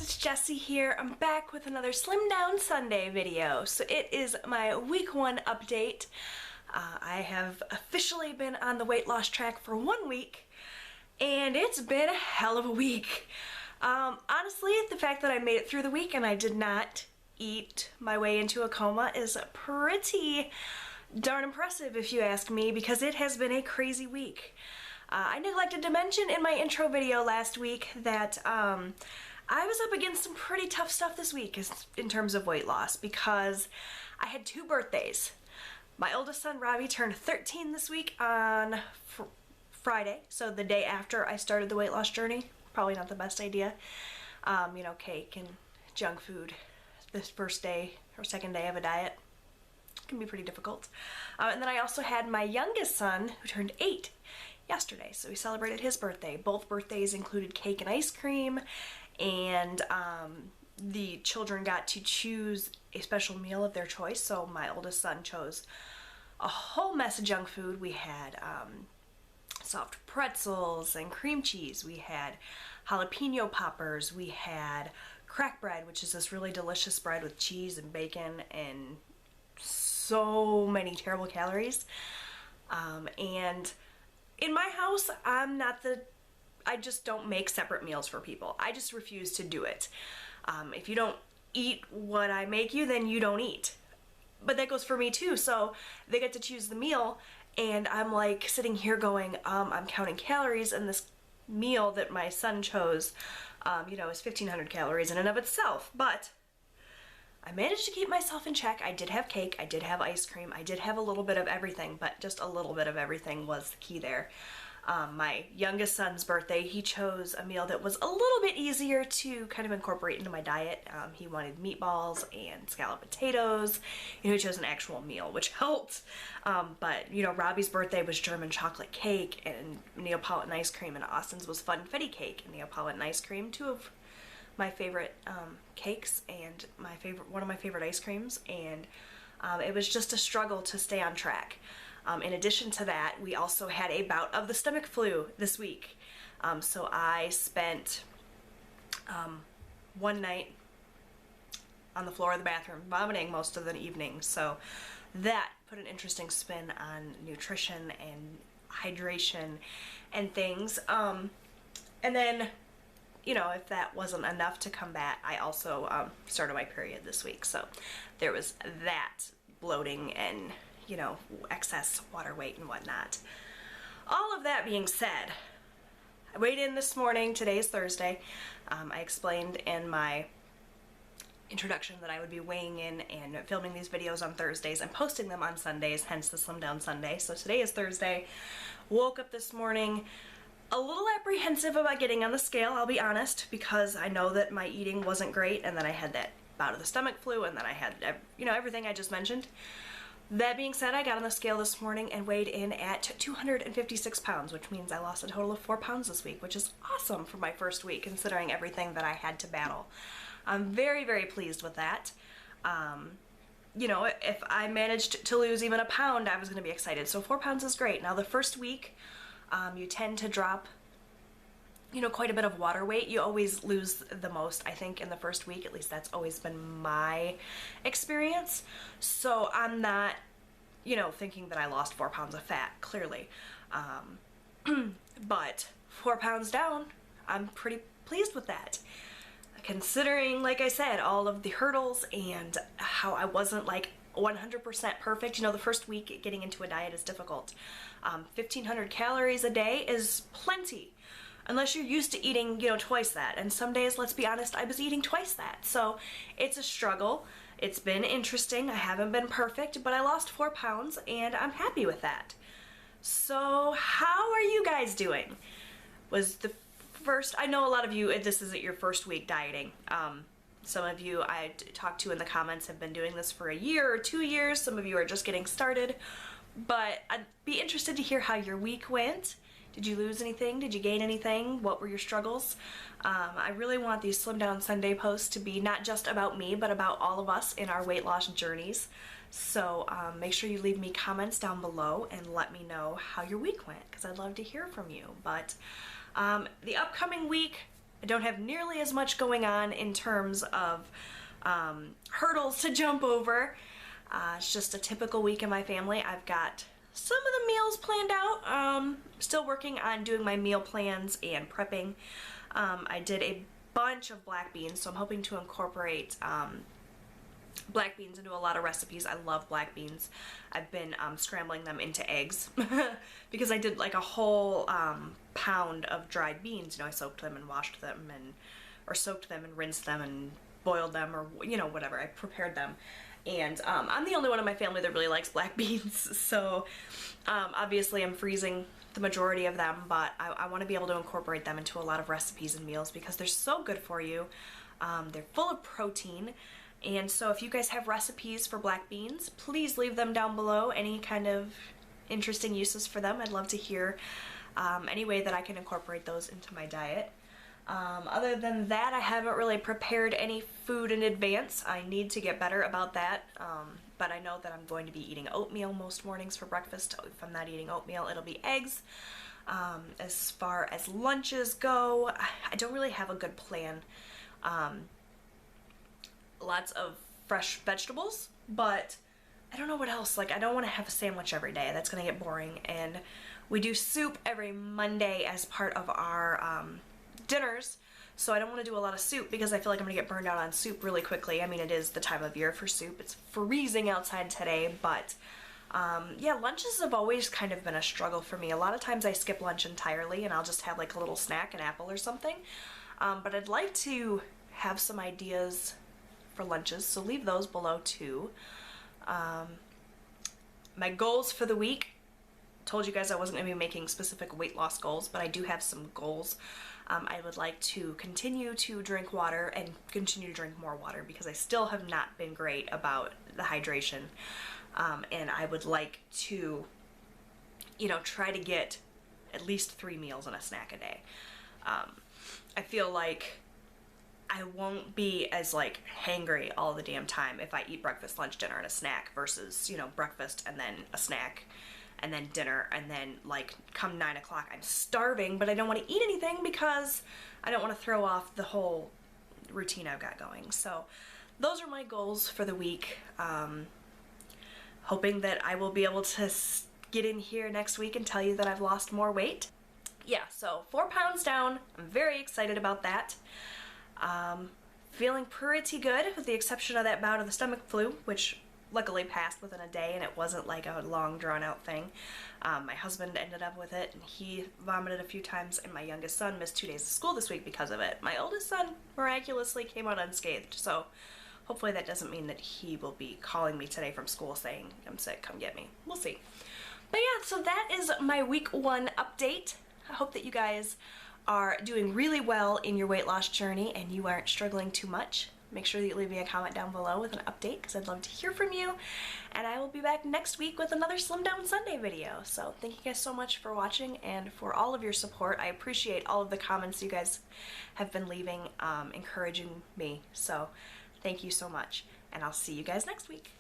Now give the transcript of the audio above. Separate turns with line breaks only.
it's Jessie here. I'm back with another Slim Down Sunday video. So it is my week 1 update. I have officially been on the weight loss track for 1 week, and it's been a hell of a week. Honestly, the fact that I made it through the week and I did not eat my way into a coma is pretty darn impressive if you ask me, because it has been a crazy week. I neglected to mention in my intro video last week that I was up against some pretty tough stuff this week in terms of weight loss, because I had 2 birthdays. My oldest son, Robbie, turned 13 this week on Friday, so the day after I started the weight loss journey. Probably not the best idea. You know, cake and junk food this first day or second day of a diet can be pretty difficult. And then I also had my youngest son, who turned 8 yesterday, so we celebrated his birthday. Both birthdays included cake and ice cream, and the children got to choose a special meal of their choice. So my oldest son chose a whole mess of junk food. We had soft pretzels and cream cheese. We had jalapeno poppers. We had crack bread, which is this really delicious bread with cheese and bacon and so many terrible calories. And in my house, I just don't make separate meals for people. I just refuse to do it. If you don't eat what I make you, then you don't eat. But that goes for me too. So they get to choose the meal, and I'm like sitting here going, I'm counting calories, and this meal that my son chose, you know, is 1,500 calories in and of itself. But I managed to keep myself in check. I did have cake, I did have ice cream, I did have a little bit of everything, but just a little bit of everything was the key there. My youngest son's birthday, he chose a meal that was a little bit easier to kind of incorporate into my diet. He wanted meatballs and scalloped potatoes. You know, he chose an actual meal, which helped. But, you know, Robbie's birthday was German chocolate cake and Neapolitan ice cream, and Austin's was funfetti cake and Neapolitan ice cream, 2 of my favorite cakes and one of my favorite ice creams, and it was just a struggle to stay on track. In addition to that, we also had a bout of the stomach flu this week. So I spent 1 night on the floor of the bathroom vomiting most of the evening. So that put an interesting spin on nutrition and hydration and things. And then, you know, if that wasn't enough to combat, I also started my period this week. So there was that bloating and, you know, excess water weight and whatnot. All of that being said, I weighed in this morning. Today is Thursday. I explained in my introduction that I would be weighing in and filming these videos on Thursdays and posting them on Sundays, hence the Slim Down Sunday. So today is Thursday. Woke up this morning a little apprehensive about getting on the scale, I'll be honest, because I know that my eating wasn't great, and then I had that bout of the stomach flu, and then I had, you know, everything I just mentioned. That being said, I got on the scale this morning and weighed in at 256 pounds, which means I lost a total of 4 pounds this week, which is awesome for my first week, considering everything that I had to battle. I'm very, very pleased with that. You know, if I managed to lose even a pound, I was going to be excited. So 4 pounds is great. Now, the first week, you tend to drop, you know, quite a bit of water weight. You always lose the most, I think, in the first week. At least that's always been my experience. So I'm not, you know, thinking that I lost 4 pounds of fat, clearly. But 4 pounds down, I'm pretty pleased with that. Considering, like I said, all of the hurdles and how I wasn't like 100% perfect. You know, the first week getting into a diet is difficult. 1,500 calories a day is plenty, unless you're used to eating, you know, twice that. And some days, let's be honest, I was eating twice that. So it's a struggle. It's been interesting. I haven't been perfect, but I lost 4 pounds and I'm happy with that. So how are you guys doing? Was the first, I know a lot of you, this isn't your first week dieting. Some of you I talked to in the comments have been doing this for a year or 2 years. Some of you are just getting started. But I'd be interested to hear how your week went. Did you lose anything? Did you gain anything? What were your struggles? I really want these Slim Down Sunday posts to be not just about me, but about all of us in our weight loss journeys. So make sure you leave me comments down below and let me know how your week went, because I'd love to hear from you. But the upcoming week, I don't have nearly as much going on in terms of hurdles to jump over. It's just a typical week in my family. I've got some of the meals planned out. Still working on doing my meal plans and prepping. I did a bunch of black beans, so I'm hoping to incorporate black beans into a lot of recipes. I love black beans. I've been scrambling them into eggs because I did like a whole pound of dried beans. You know, I soaked them and washed them, or soaked them and rinsed them and boiled them, or you know, whatever. I prepared them. And I'm the only one in my family that really likes black beans, so obviously I'm freezing the majority of them, but I want to be able to incorporate them into a lot of recipes and meals because they're so good for you. They're full of protein, and so if you guys have recipes for black beans, please leave them down below. Any kind of interesting uses for them, I'd love to hear any way that I can incorporate those into my diet. Other than that, I haven't really prepared any food in advance. I need to get better about that, but I know that I'm going to be eating oatmeal most mornings for breakfast. If I'm not eating oatmeal, it'll be eggs. As far as lunches go, I don't really have a good plan. Lots of fresh vegetables, but I don't know what else. Like, I don't want to have a sandwich every day. That's going to get boring. And we do soup every Monday as part of our dinners, so I don't want to do a lot of soup because I feel like I'm gonna get burned out on soup really quickly. I mean, it is the time of year for soup. It's freezing outside today, but yeah, lunches have always kind of been a struggle for me. A lot of times I skip lunch entirely and I'll just have like a little snack, an apple or something, but I'd like to have some ideas for lunches, so leave those below too. My goals for the week, told you guys I wasn't going to be making specific weight loss goals, but I do have some goals. I would like to continue to drink water and continue to drink more water because I still have not been great about the hydration. And I would like to, you know, try to get at least 3 meals and a snack a day. I feel like I won't be as like hangry all the damn time if I eat breakfast, lunch, dinner, and a snack versus, you know, breakfast and then a snack and then dinner, and then like come 9 o'clock I'm starving, but I don't want to eat anything because I don't want to throw off the whole routine I've got going. So those are my goals for the week. Hoping that I will be able to get in here next week and tell you that I've lost more weight. Yeah, so 4 pounds down. I'm very excited about that. Feeling pretty good with the exception of that bout of the stomach flu, which luckily passed within a day and it wasn't like a long drawn out thing. My husband ended up with it and he vomited a few times, and my youngest son missed 2 days of school this week because of it. My oldest son miraculously came out unscathed, so hopefully that doesn't mean that he will be calling me today from school saying, I'm sick, come get me. We'll see. But yeah, so that is my week 1 update. I hope that you guys are doing really well in your weight loss journey and you aren't struggling too much. Make sure that you leave me a comment down below with an update because I'd love to hear from you. And I will be back next week with another Slim Down Sunday video. So thank you guys so much for watching and for all of your support. I appreciate all of the comments you guys have been leaving, encouraging me. So thank you so much. And I'll see you guys next week.